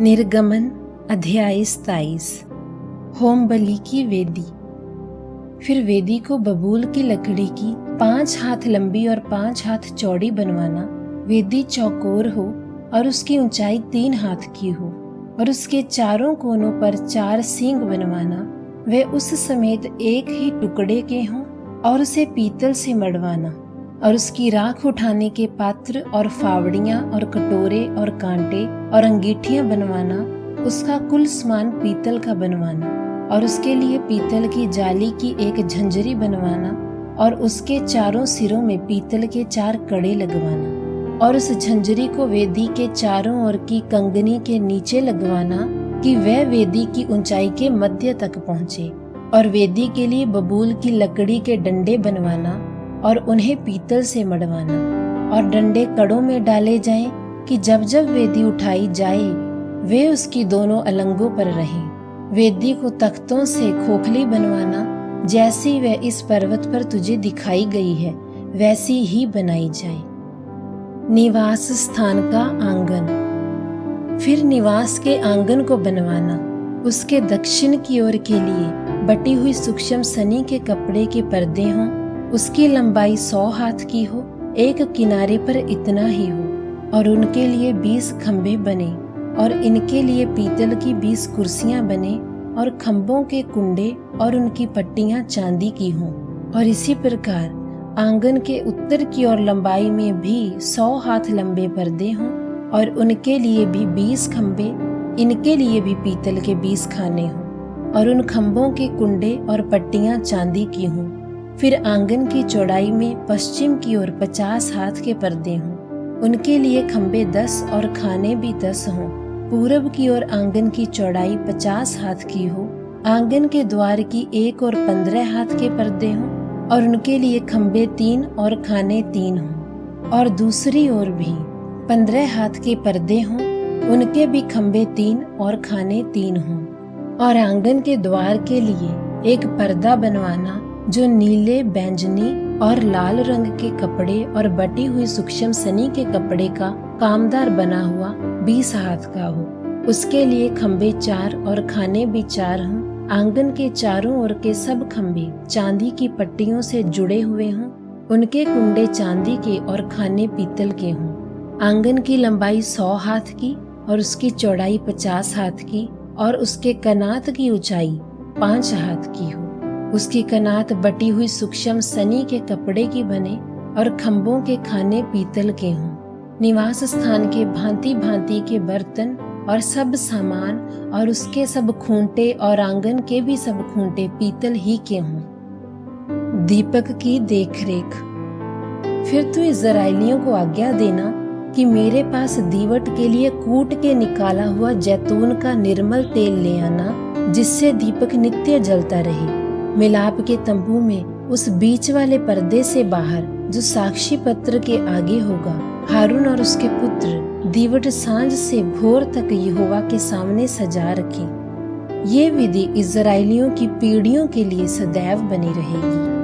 निर्गमन अध्याय 27। होम बलि की वेदी। फिर वेदी को बबूल की लकड़ी की 5 हाथ लंबी और 5 हाथ चौड़ी बनवाना। वेदी चौकोर हो और उसकी ऊंचाई 3 हाथ की हो और उसके चारों कोनों पर 4 सींग बनवाना। वे उस समेत एक ही टुकड़े के हों और उसे पीतल से मढ़वाना। और उसकी राख उठाने के पात्र और फावड़ियां और कटोरे और कांटे और अंगीठियां बनवाना। उसका कुल सामान पीतल का बनवाना और उसके लिए पीतल की जाली की एक झंझरी बनवाना और उसके चारों सिरों में पीतल के 4 कड़े लगवाना और उस झंझरी को वेदी के चारों ओर की कंगनी के नीचे लगवाना कि वह वेदी की ऊंचाई के मध्य तक पहुँचे। और वेदी के लिए बबूल की लकड़ी के डंडे बनवाना और उन्हें पीतल से मढ़वाना और डंडे कड़ों में डाले जाएं कि जब जब वेदी उठाई जाए वे उसकी दोनों अलंगों पर रहें। वेदी को तख्तों से खोखली बनवाना, जैसी वह इस पर्वत पर तुझे दिखाई गई है वैसी ही बनाई जाए। निवास स्थान का आंगन। फिर निवास के आंगन को बनवाना। उसके दक्षिण की ओर के लिए बटी हुई सूक्ष्म सनी के कपड़े के पर्दे हों। उसकी लंबाई 100 हाथ की हो, एक किनारे पर इतना ही हो। और उनके लिए 20 खंभे बने और इनके लिए पीतल की 20 कुर्सियां बने और खंभों के कुंडे और उनकी पट्टियां चांदी की हों। और इसी प्रकार आंगन के उत्तर की ओर लंबाई में भी 100 हाथ लंबे पर्दे हों और उनके लिए भी 20 खंभे, इनके लिए भी पीतल के 20 खाने हों और उन खंभों के कुंडे और पट्टियां चांदी की हों। फिर आंगन की चौड़ाई में पश्चिम की ओर 50 हाथ के पर्दे हों, उनके लिए खंभे 10 और खाने भी 10 हों। पूरब की ओर आंगन की चौड़ाई 50 हाथ की हो। आंगन के द्वार की 1 और 15 हाथ के पर्दे हों और उनके लिए खंभे 3 और खाने 3 हों। और दूसरी ओर भी 15 हाथ के पर्दे हों, उनके भी खंभे 3 और खाने 3 हों। और आंगन के द्वार के लिए एक पर्दा बनवाना जो नीले, बैंगनी और लाल रंग के कपड़े और बटी हुई सूक्ष्म सनी के कपड़े का कामदार बना हुआ 20 हाथ का हो। उसके लिए खंभे 4 और खाने भी 4 हों। आंगन के चारों ओर के सब खंभे चांदी की पट्टियों से जुड़े हुए हों, उनके कुंडे चांदी के और खाने पीतल के हों। आंगन की लंबाई 100 हाथ की और उसकी चौड़ाई 50 हाथ की और उसके कनात की ऊंचाई 5 हाथ की हो। उसकी कनात बटी हुई सूक्ष्म सनी के कपड़े की बने और खंभों के खाने पीतल के हों। निवास स्थान के भांति भांति के बर्तन और सब सामान और उसके सब खूंटे और आंगन के भी सब खूंटे पीतल ही के हों। दीपक की देखरेख। फिर तू इस्राएलियों को आज्ञा देना कि मेरे पास दीवट के लिए कूट के निकाला हुआ जैतून का निर्मल तेल ले आना, जिससे दीपक नित्य जलता रहे। मिलाप के तंबू में उस बीच वाले पर्दे से बाहर जो साक्षी पत्र के आगे होगा, हारून और उसके पुत्र दीवट सांझ से भोर तक यहोवा के सामने सजा रखें। ये विधि इस्राएलियों की पीढ़ियों के लिए सदैव बनी रहेगी।